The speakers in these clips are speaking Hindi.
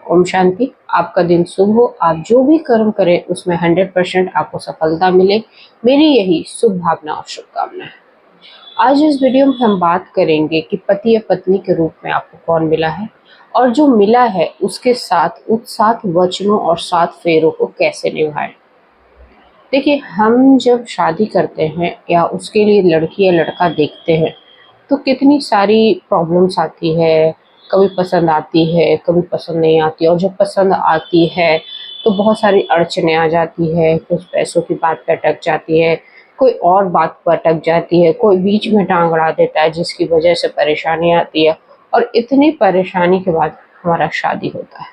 ओम शांति। आपका दिन शुभ हो। आप जो भी कर्म करें उसमें 100% आपको सफलता मिले, मेरी यही शुभ भावना और शुभकामना है। आज इस वीडियो में हम बात करेंगे कि पति या पत्नी के रूप में आपको कौन मिला है और जो मिला है उसके साथ उस 7 वचनों और 7 फेरों को कैसे निभाएं। देखिए, हम जब शादी करते हैं या उसके लिए लड़की या लड़का देखते हैं तो कितनी सारी प्रॉब्लम्स आती है। कभी पसंद आती है, कभी पसंद नहीं आती, और जब पसंद आती है तो बहुत सारी अड़चनें आ जाती है। कुछ पैसों की बात पे अटक जाती है, कोई और बात पर अटक जाती है, कोई बीच में टांग अड़ा देता है जिसकी वजह से परेशानी आती है। और इतनी परेशानी के बाद हमारा शादी होता है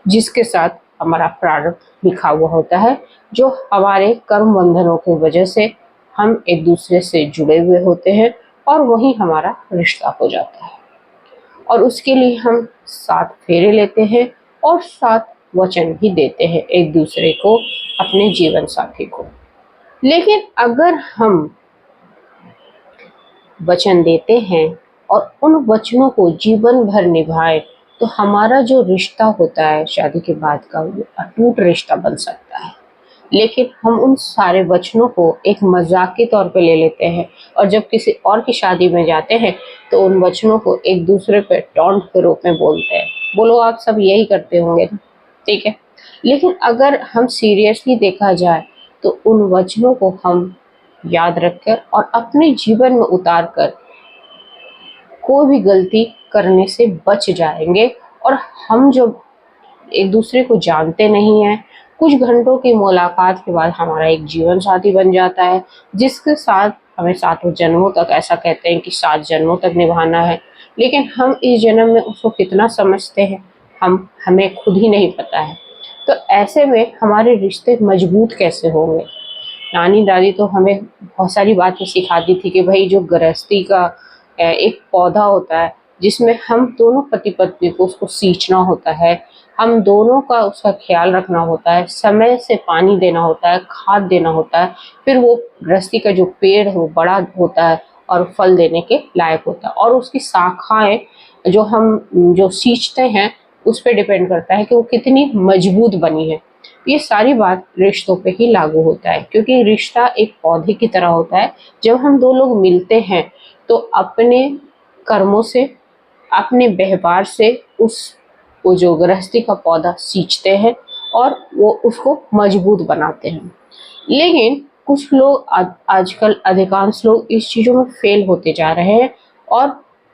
जिसके साथ हमारा प्रारब्ध लिखा हुआ होता है, जो हमारे कर्म बंधनों की वजह से हम एक दूसरे से जुड़े हुए होते हैं और वही हमारा रिश्ता हो जाता है। और उसके लिए हम 7 फेरे लेते हैं और 7 वचन भी देते हैं एक दूसरे को, अपने जीवन साथी को। लेकिन अगर हम वचन देते हैं और उन वचनों को जीवन भर निभाएं तो हमारा जो रिश्ता होता है शादी के बाद का, वो अटूट रिश्ता बन सकता है। लेकिन हम उन सारे वचनों को एक मजाक के तौर पे ले लेते हैं और जब किसी और की शादी में जाते हैं तो उन वचनों को एक दूसरे पे टॉन्ट के रूप में बोलते हैं। बोलो, आप सब यही करते होंगे ना, ठीक है। लेकिन अगर हम सीरियसली देखा जाए तो उन वचनों को हम याद रखकर और अपने जीवन में उतार कर कोई भी गलती करने से बच जाएंगे। और हम जब एक दूसरे को जानते नहीं हैं, कुछ घंटों की मुलाकात के बाद हमारा एक जीवन साथी बन जाता है जिसके साथ हमें 7 जन्मों तक, ऐसा कहते हैं कि 7 जन्मों तक निभाना है। लेकिन हम इस जन्म में उसको कितना समझते हैं हमें खुद ही नहीं पता है। तो ऐसे में हमारे रिश्ते मजबूत कैसे होंगे। नानी दादी तो हमें बहुत सारी बातें सिखाती थी कि भाई, जो गृहस्थी का एक पौधा होता है जिसमें हम दोनों पति पत्नी को उसको सींचना होता है, हम दोनों का उसका ख्याल रखना होता है, समय से पानी देना होता है, खाद देना होता है, फिर वो गृहस्थी का जो पेड़ है वो बड़ा होता है और फल देने के लायक होता है। और उसकी शाखाएं जो हम जो सींचते हैं उस पर डिपेंड करता है कि वो कितनी मजबूत बनी है। ये सारी बात रिश्तों पे ही लागू होता है, क्योंकि रिश्ता एक पौधे की तरह होता है। जब हम 2 लोग मिलते हैं तो अपने कर्मों से, अपने व्यवहार से वो जो गृहस्थी का पौधा सींचते हैं और वो उसको मजबूत बनाते हैं। लेकिन कुछ लोग आजकल अधिकांश लोग इस चीज़ों में फेल होते जा रहे हैं और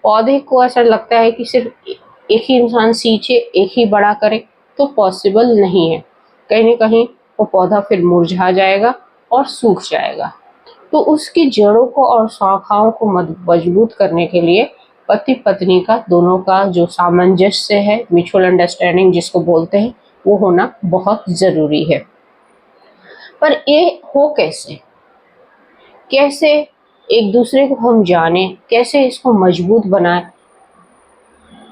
पौधे को ऐसा लगता है कि सिर्फ एक ही इंसान सींचे, एक ही बड़ा करे, तो पॉसिबल नहीं है। कहीं ना कहीं वो पौधा फिर मुरझा जाएगा और सूख जाएगा। तो उसकी जड़ों को और शाखाओं को मजबूत करने के लिए पति पत्नी का दोनों का जो सामंजस्य है, म्यूचुअल अंडरस्टैंडिंग जिसको बोलते हैं, वो होना बहुत जरूरी है। पर ये हो कैसे? कैसे एक दूसरे को हम जाने, कैसे इसको मजबूत बनाए?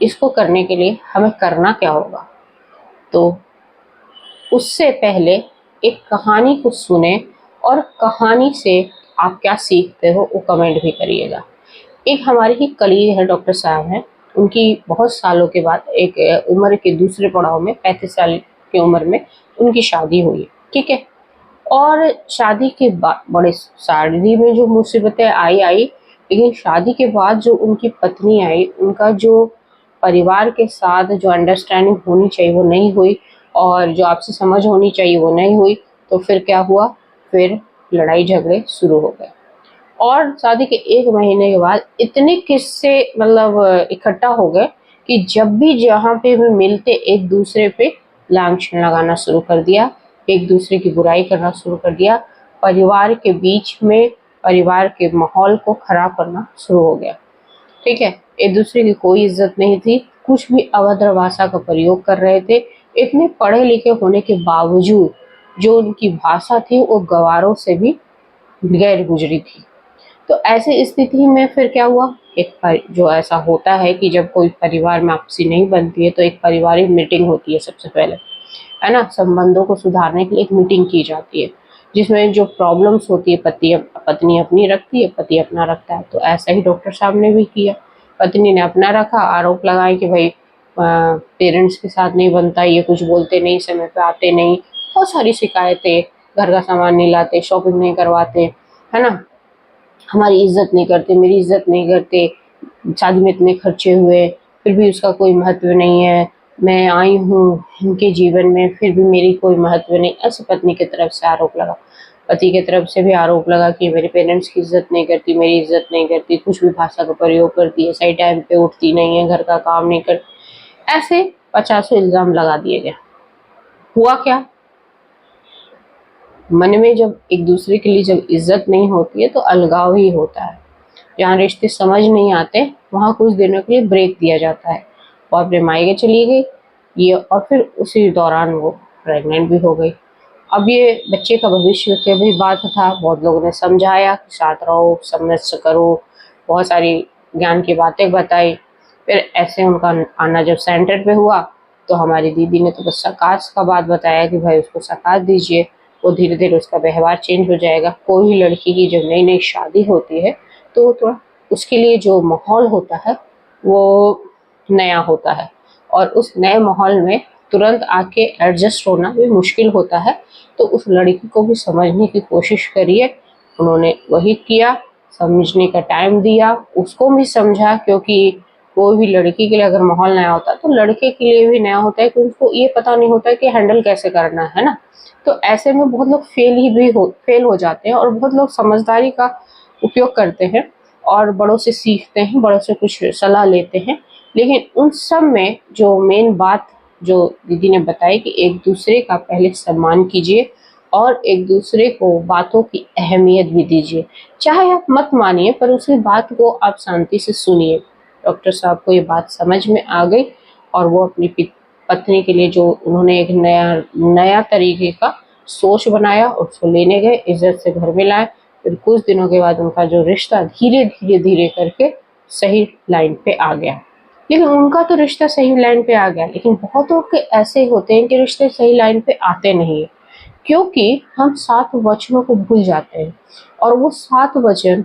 इसको करने के लिए हमें करना क्या होगा? तो उससे पहले एक कहानी को सुने और कहानी से आप क्या सीखते हो वो कमेंट भी करिएगा। एक हमारे ही कलीग है, डॉक्टर साहब हैं, उनकी बहुत सालों के बाद एक उम्र के दूसरे पड़ाव में 35 साल की उम्र में उनकी शादी हुई, ठीक है। और शादी के बाद बड़े शादी में जो मुसीबतें आई, लेकिन शादी के बाद जो उनकी पत्नी आई, उनका जो परिवार के साथ जो अंडरस्टैंडिंग होनी चाहिए वो नहीं हुई और जो आपसी समझ होनी चाहिए वो नहीं हुई। तो फिर क्या हुआ? फिर लड़ाई झगड़े शुरू हो गए और शादी के 1 महीने के बाद इतने किस्से मतलब इकट्ठा हो गए कि जब भी जहाँ पे भी मिलते एक दूसरे पे लांछन लगाना शुरू कर दिया, एक दूसरे की बुराई करना शुरू कर दिया, परिवार के बीच में परिवार के माहौल को खराब करना शुरू हो गया, ठीक है। एक दूसरे की कोई इज्जत नहीं थी, कुछ भी अभद्र भाषा का प्रयोग कर रहे थे। इतने पढ़े लिखे होने के बावजूद जो उनकी भाषा थी वो गवारों से भी गैर गुजरी थी। तो ऐसी स्थिति में फिर क्या हुआ? जो ऐसा होता है कि जब कोई परिवार में आपसी नहीं बनती है तो एक पारिवारिक मीटिंग होती है सबसे पहले, है ना। संबंधों को सुधारने के लिए एक मीटिंग की जाती है जिसमें जो प्रॉब्लम्स होती है पत्नी अपनी रखती है, पति अपना रखता है। तो ऐसा ही डॉक्टर साहब ने भी किया। पत्नी ने अपना रखा, आरोप लगाए कि भाई पेरेंट्स के साथ नहीं बनता, ये कुछ बोलते नहीं, समय पे आते नहीं, बहुत सारी शिकायतें, घर का सामान नहीं लाते, शॉपिंग नहीं करवाते, है ना, हमारी इज्जत नहीं करते, मेरी इज्जत नहीं करते, शादी में इतने खर्चे हुए फिर भी उसका कोई महत्व नहीं है, मैं आई हूँ इनके जीवन में फिर भी मेरी कोई महत्व नहीं, ऐसे पत्नी की तरफ से आरोप लगा। पति की तरफ से भी आरोप लगा कि मेरे पेरेंट्स की इज्जत नहीं करती, मेरी इज्जत नहीं करती, कुछ भी भाषा का प्रयोग करती है, सही टाइम पे उठती नहीं है, घर का काम नहीं करती, ऐसे 50 इल्जाम लगा दिए गए। हुआ क्या, मन में जब एक दूसरे के लिए जब इज्जत नहीं होती है तो अलगाव ही होता है। जहाँ रिश्ते समझ नहीं आते वहाँ कुछ दिनों के लिए ब्रेक दिया जाता है। वो अपने मायके चली गई ये, और फिर उसी दौरान वो प्रेग्नेंट भी हो गई। अब ये बच्चे का भविष्य की भी बात था, बहुत लोगों ने समझाया कि साथ रहो, समझ करो, बहुत सारी ज्ञान की बातें बताई। फिर ऐसे उनका आना जब सेंटर पे हुआ तो हमारी दीदी ने तो बस सकाश का बात बताया कि भाई उसको सकाश दीजिए, वो धीरे धीरे उसका व्यवहार चेंज हो जाएगा। कोई भी लड़की की जब नई नई शादी होती है तो थोड़ा उसके लिए जो माहौल होता है वो नया होता है, और उस नए माहौल में तुरंत आके एडजस्ट होना भी मुश्किल होता है। तो उस लड़की को भी समझने की कोशिश करिए। उन्होंने वही किया, समझने का टाइम दिया, उसको भी समझा, क्योंकि कोई भी लड़की के लिए अगर माहौल नया होता है तो लड़के के लिए भी नया होता है, क्योंकि उनको ये पता नहीं होता है कि हैंडल कैसे करना है ना। तो ऐसे में बहुत लोग फेल हो जाते हैं, और बहुत लोग समझदारी का उपयोग करते हैं और बड़ों से सीखते हैं, बड़ों से कुछ सलाह लेते हैं। लेकिन उन सब में जो मेन बात जो दीदी ने बताई कि एक दूसरे का पहले सम्मान कीजिए और एक दूसरे को बातों की अहमियत भी दीजिए। चाहे आप मत मानिए पर उसकी बात को आप शांति से सुनिए। डॉक्टर साहब को ये बात समझ में आ गई और वो अपनी पत्नी के लिए जो उन्होंने एक नया तरीके का सोच बनाया और उसको लेने गए, इज्जत से घर में लाए। फिर कुछ दिनों के बाद उनका जो रिश्ता धीरे धीरे धीरे करके सही लाइन पे आ गया। लेकिन उनका तो रिश्ता सही लाइन पे आ गया, लेकिन बहुतों के ऐसे होते हैं कि रिश्ते सही लाइन पे आते नहीं है, क्योंकि हम 7 वचनों को भूल जाते हैं। और वो 7 वचन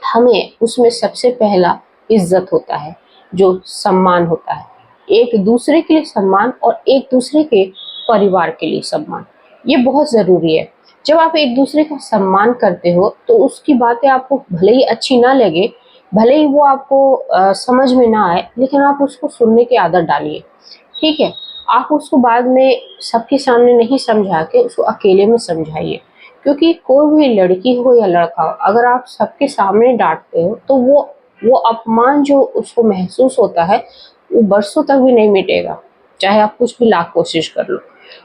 हमें, उसमें सबसे पहला इज्जत होता है, जो सम्मान होता है, एक दूसरे के लिए सम्मान और एक दूसरे के परिवार के लिए सम्मान, ये बहुत ज़रूरी है। जब आप एक दूसरे का सम्मान करते हो तो उसकी बातें आपको भले ही अच्छी ना लगे, भले ही वो आपको समझ में ना आए, लेकिन आप उसको सुनने की आदत डालिए, ठीक है। आप उसको बाद में सबके सामने नहीं समझा के उसको अकेले में समझाइए, क्योंकि कोई भी लड़की हो या लड़का हो, अगर आप सबके सामने डांटते हो तो वो अपमान जो उसको महसूस होता है वो बरसों तक भी नहीं मिटेगा, चाहे आप कुछ भी लाख कोशिश कर लो।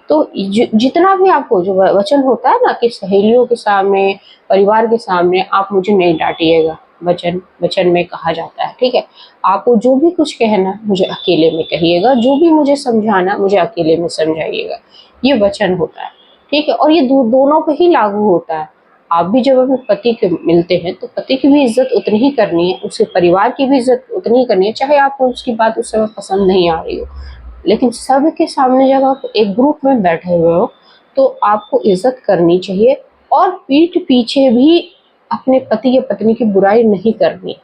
तो जितना भी आपको जो वचन होता है ना कि सहेलियों के सामने, परिवार के सामने आप मुझे नहीं डांटिएगा, वचन वचन में कहा जाता है, ठीक है। आपको जो भी कुछ कहना है मुझे अकेले में कहिएगा, जो भी मुझे समझाना मुझे अकेले में समझाइएगा, ये वचन होता है, ठीक है। और ये दोनों पे ही लागू होता है। आप भी जब अपने पति के मिलते हैं तो पति की भी इज्जत उतनी ही करनी है, उसके परिवार की भी इज्जत उतनी ही करनी है, चाहे आपको उसकी बात उस समय पसंद नहीं आ रही हो। लेकिन सबके सामने जब आप एक ग्रुप में बैठे हुए हो तो आपको इज्जत करनी चाहिए, और पीठ पीछे भी अपने पति या पत्नी की बुराई नहीं करनी,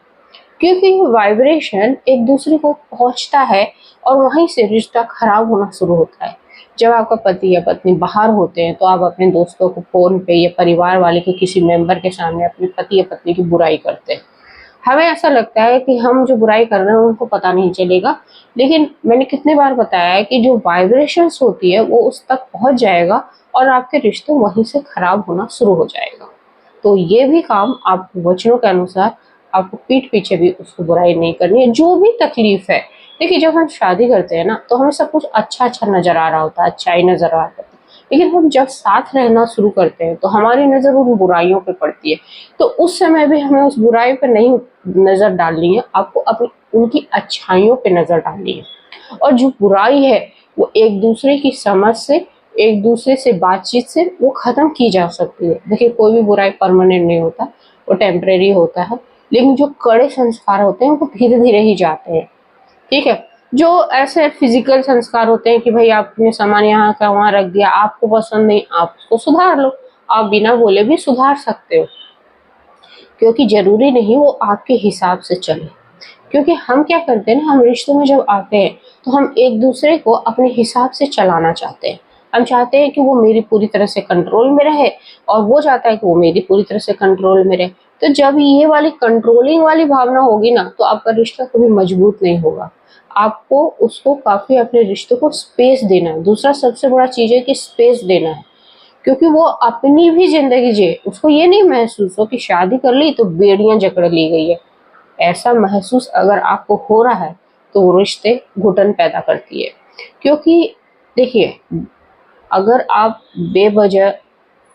क्योंकि वाइब्रेशन एक दूसरे को पहुंचता है और वहीं से रिश्ता खराब होना शुरू होता है। जब आपका पति या पत्नी बाहर होते हैं तो आप अपने दोस्तों को फोन पे या परिवार वाले के किसी मेंबर के सामने अपने पति या पत्नी की बुराई करते हैं। हमें ऐसा लगता है कि हम जो बुराई कर रहे हैं उनको पता नहीं चलेगा, लेकिन मैंने कितने बार बताया है कि जो वाइब्रेशंस होती है वो उस तक पहुंच जाएगा और आपके रिश्ते वहीं से खराब होना शुरू हो जाएगा। तो ये भी काम आप वचनों के अनुसार आपको पीठ पीछे भी उसको बुराई नहीं करनी है, जो भी तकलीफ है। देखिए जब हम शादी करते हैं ना तो हमें सब कुछ अच्छा अच्छा नजर आ रहा होता है, अच्छाई नजर आ रहा है, लेकिन हम जब साथ रहना शुरू करते हैं तो हमारी नजर उन बुराइयों पे पड़ती है। तो उस समय भी हमें उस बुराई पे नहीं नजर डालनी है, आपको अपनी उनकी अच्छाइयों पे नजर डालनी है। और जो बुराई है वो एक दूसरे की समझ से, एक दूसरे से बातचीत से वो खत्म की जा सकती है। देखिए कोई भी बुराई परमानेंट नहीं होता, वो टेम्परेरी होता है, लेकिन जो कड़े संस्कार होते हैं वो धीरे धीरे ही जाते हैं, ठीक है। जो ऐसे फिजिकल संस्कार होते हैं कि भाई आपने सामान यहाँ का वहाँ रख दिया, आपको पसंद नहीं, आप उसको सुधार लो, आप बिना बोले भी सुधार सकते हो, क्योंकि जरूरी नहीं वो आपके हिसाब से चले। क्योंकि हम क्या करते हैं ना, हम रिश्तों में जब आते हैं तो हम एक दूसरे को अपने हिसाब से चलाना चाहते हैं। हम चाहते हैं कि वो मेरी पूरी तरह से कंट्रोल में रहे और वो चाहता है कि वो मेरी पूरी तरह से कंट्रोल में रहे। तो जब ये वाली कंट्रोलिंग वाली भावना होगी ना, तो आपका रिश्ता कभी मजबूत नहीं होगा। आपको उसको काफ़ी अपने रिश्ते को स्पेस देना है। दूसरा सबसे बड़ा चीज़ है कि स्पेस देना है, क्योंकि वो अपनी भी ज़िंदगी जिए। उसको ये नहीं महसूस हो कि शादी कर ली तो बेड़ियाँ जकड़ ली गई है। ऐसा महसूस अगर आपको हो रहा है, तो वो रिश्ते घुटन पैदा करती है। क्योंकि देखिए, अगर आप बेवजह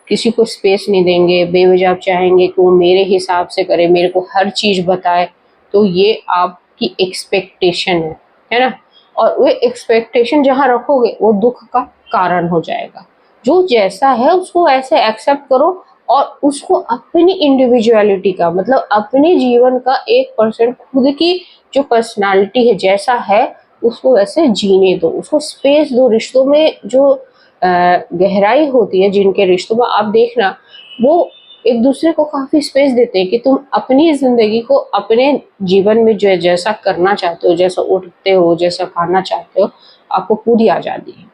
किसी को स्पेस नहीं देंगे, बेवजह आप चाहेंगे कि वो मेरे हिसाब से करे, मेरे को हर चीज़ बताए, तो ये आपकी एक्सपेक्टेशन है ना? और वो एक्सपेक्टेशन जहाँ रखोगे, वो दुःख का कारण हो जाएगा। जो जैसा है उसको ऐसे एक्सेप्ट करो और उसको अपनी इंडिविजुअलिटी का, मतलब अपने जीवन का 1% खुद की जो पर्सनैलिटी है, जैसा है, उसको वैसे जीने दो, उसको स्पेस दो। रिश्तों में जो गहराई होती है जिनके रिश्तों में, आप देखना, वो एक दूसरे को काफ़ी स्पेस देते हैं कि तुम अपनी ज़िंदगी को अपने जीवन में जो जैसा करना चाहते हो, जैसा उठते हो, जैसा खाना चाहते हो, आपको पूरी आज़ादी है।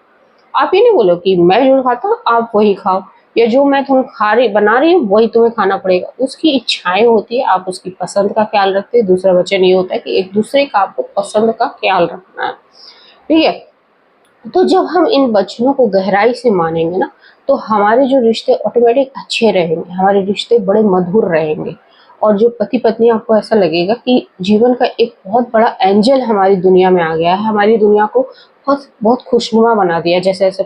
आप ये नहीं बोलो कि मैं जो खाता हूँ आप वही खाओ, या जो मैं तुम्हें बना रही हूँ वही तुम्हें खाना पड़ेगा। उसकी इच्छाएं होती है, आप उसकी पसंद का ख्याल रखते हैं। दूसरा वचन ये होता है कि एक दूसरे का आपको पसंद का ख्याल रखना है। ठीक है? तो जब हम इन वचनों को गहराई से मानेंगे ना, तो हमारे जो रिश्ते ऑटोमेटिक अच्छे रहेंगे, हमारे रिश्ते बड़े मधुर रहेंगे। और जो पति पत्नी, आपको ऐसा लगेगा कि जीवन का एक बहुत बड़ा एंजल हमारी दुनिया में आ गया है, हमारी दुनिया को बहुत बहुत खुशनुमा बना दिया। जैसे ऐसे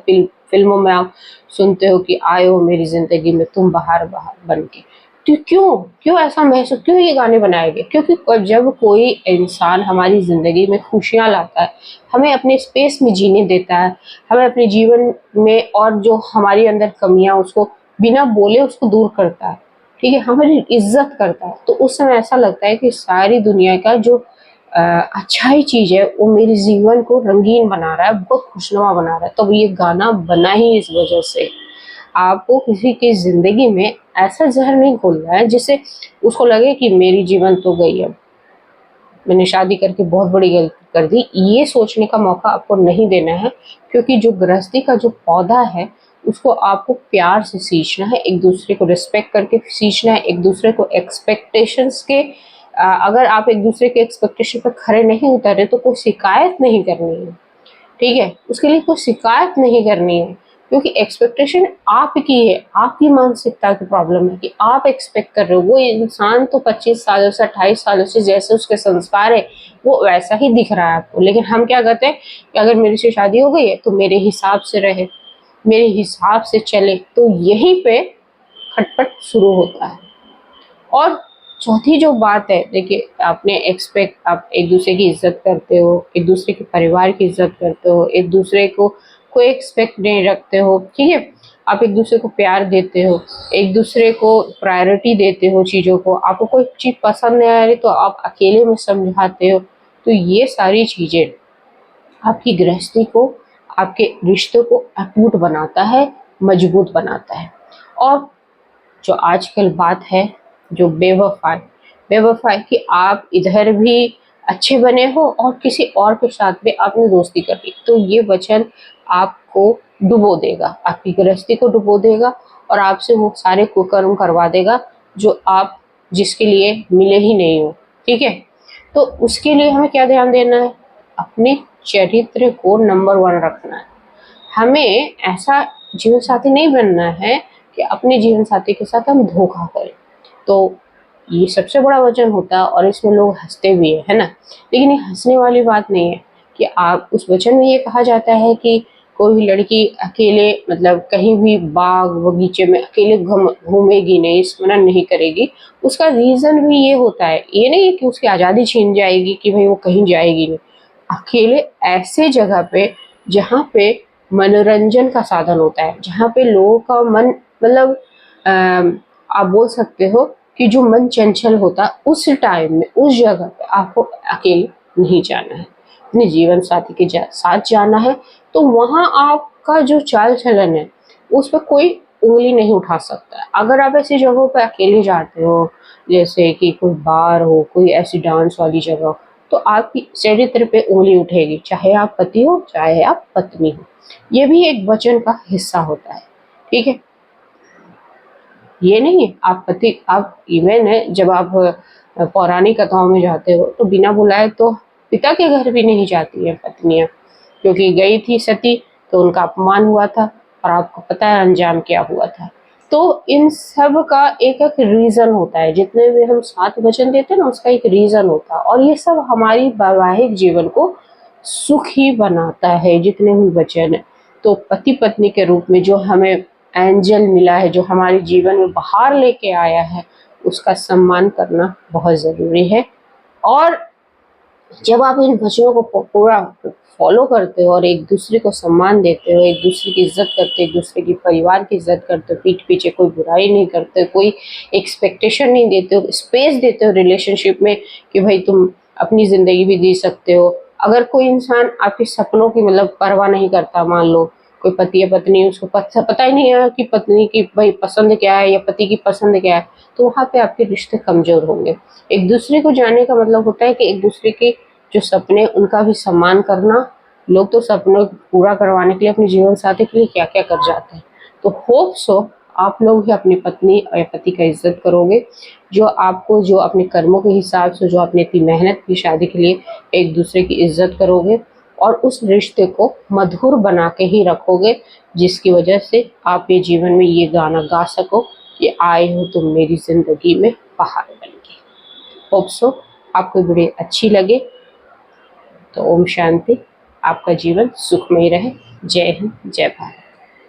फिल्मों में आप सुनते हो कि आए हो मेरी जिंदगी में तुम बहार बहार बन के। तो क्यों क्यों ऐसा महसूस, क्यों ये गाने बनाए गए? क्योंकि जब कोई इंसान हमारी जिंदगी में खुशियां लाता है, हमें अपने स्पेस में जीने देता है, हमें अपने जीवन में और जो हमारी अंदर कमियां, उसको बिना बोले उसको दूर करता है, ठीक है, हमारी इज्जत करता है, तो उस समय ऐसा लगता है कि सारी दुनिया का जो अच्छा ही चीज है वो मेरे जीवन को रंगीन बना रहा है, बहुत खुशनुमा बना रहा है। तो ये गाना बना ही इस वजह से। आपको किसी की जिंदगी में ऐसा जहर नहीं घोलना है जिससे उसको लगे कि मेरी जीवन तो गई है, मैंने शादी करके बहुत बड़ी गलती कर दी। ये सोचने का मौका आपको नहीं देना है, क्योंकि जो गृहस्थी का जो पौधा है, उसको आपको प्यार से सींचना है, एक दूसरे को रिस्पेक्ट करके सींचना है, एक दूसरे को एक्सपेक्टेशंस के अगर आप एक दूसरे के एक्सपेक्टेशन पर खरे नहीं उतरे तो कोई शिकायत नहीं करनी है। ठीक है? उसके लिए कोई शिकायत नहीं करनी है, क्योंकि एक्सपेक्टेशन आपकी है, आपकी मानसिकता की प्रॉब्लम है कि आप एक्सपेक्ट कर रहे हो। वो इंसान तो 25 सालों से 28 सालों से जैसे उसके संस्कार है वो वैसा ही दिख रहा है आपको, लेकिन हम क्या कहते हैं कि अगर मेरे से शादी हो गई है तो मेरे हिसाब से रहे, मेरे हिसाब से चले। तो यहीं पे खटपट शुरू होता है। और चौथी जो बात है, देखिए, आप एक दूसरे की इज्जत करते हो, एक दूसरे के परिवार की इज्जत करते हो, एक दूसरे को कोई एक्सपेक्ट नहीं रखते हो, ठीक है, आप एक दूसरे को प्यार देते हो, एक दूसरे को प्रायोरिटी देते हो चीज़ों को। आपको कोई चीज़ पसंद नहीं आ रही तो आप अकेले में समझाते हो। तो ये सारी चीज़ें आपकी गृहस्थी को, आपके रिश्ते को अटूट बनाता है, मजबूत बनाता है। और जो आजकल बात है, जो बेवफाई बेवफाई कि आप इधर भी अच्छे बने हो और किसी और के साथ भी आपने दोस्ती कर ली, तो ये वचन आपको डुबो देगा, आपकी गृहस्थी को डुबो देगा और आपसे वो सारे कुकर्म करवा देगा जो आप जिसके लिए मिले ही नहीं हो। ठीक है? तो उसके लिए हमें क्या ध्यान देना है? अपने चरित्र को नंबर 1 रखना है। हमें ऐसा जीवन साथी नहीं बनना है कि अपने जीवन साथी के साथ हम धोखा करें। तो ये सबसे बड़ा वचन होता है और इसमें लोग हंसते भी है ना? लेकिन ये हंसने वाली बात नहीं है कि आप उस वचन में ये कहा जाता है कि कोई भी लड़की अकेले, मतलब कहीं भी बाग बगीचे में अकेले घूमेगी नहीं, स्मरण नहीं करेगी। उसका रीजन भी ये होता है, ये नहीं है कि उसकी आज़ादी छीन जाएगी कि भाई वो कहीं जाएगी नहीं। अकेले ऐसे जगह पे जहाँ पे मनोरंजन का साधन होता है, जहाँ पे लोगों का मन, मतलब आप बोल सकते हो कि जो मन चंचल होता है, उस टाइम में उस जगह पे आपको अकेले नहीं जाना है, अपने जीवन साथी के साथ जाना है। तो वहाँ आपका जो चाल चलन है उस पर कोई उंगली नहीं उठा सकता है। अगर आप ऐसी जगहों पे अकेले जाते हो, जैसे कि कोई बार हो, कोई ऐसी डांस वाली जगह, तो आपकी चरित्र पे उंगली उठेगी, चाहे आप पति हो चाहे आप पत्नी हो। ये भी एक वचन का हिस्सा होता है, ठीक है। ये नहीं है आप पति, आप इवन है जब आप पौराणिक कथाओं में जाते हो तो बिना बुलाए तो पिता के घर भी नहीं जाती है पत्नियां, क्योंकि गई थी सती तो उनका अपमान हुआ था और आपको पता है अंजाम क्या हुआ था। तो इन सब का एक एक रीजन होता है, जितने भी हम सात वचन देते हैं ना उसका एक रीजन होता है, और ये सब हमारी वैवाहिक जीवन को सुखी बनाता है जितने भी वचन है। तो पति पत्नी के रूप में जो हमें एंजल मिला है, जो हमारे जीवन में बाहर लेके आया है, उसका सम्मान करना बहुत ज़रूरी है। और जब आप इन वचनों को पूरा फॉलो करते हो और एक दूसरे को सम्मान देते हो, एक दूसरे की इज्जत करते हो, एक दूसरे की परिवार की इज्जत करते हो, पीठ पीछे कोई बुराई नहीं करते, कोई एक्सपेक्टेशन नहीं देते हो, स्पेस देते हो रिलेशनशिप में कि भाई तुम अपनी ज़िंदगी भी जी सकते हो। अगर कोई इंसान आपके सपनों की मतलब परवाह नहीं करता, मान लो कोई पति या पत्नी, उसको पता ही नहीं है कि पत्नी की भाई पसंद क्या है या पति की पसंद क्या है, तो वहाँ पे आपके रिश्ते कमज़ोर होंगे। एक दूसरे को जानने का मतलब होता है कि एक दूसरे के जो सपने उनका भी सम्मान करना। लोग तो सपनों पूरा करवाने के लिए अपने जीवन साथी के लिए क्या क्या कर जाते हैं। तो होप सो आप लोग भी अपनी पत्नी और पति का इज्जत करोगे, जो आपको जो अपने कर्मों के हिसाब से जो आपने इतनी मेहनत की शादी के लिए, एक दूसरे की इज्जत करोगे और उस रिश्ते को मधुर बना के ही रखोगे, जिसकी वजह से आप ये जीवन में ये गाना गा सको कि आए हो तुम मेरी जिंदगी में बहार बन के। होप सो आपको वीडियो अच्छी लगे। तो ओम शांति, आपका जीवन सुखमय रहे। जय हिंद, जय भारत।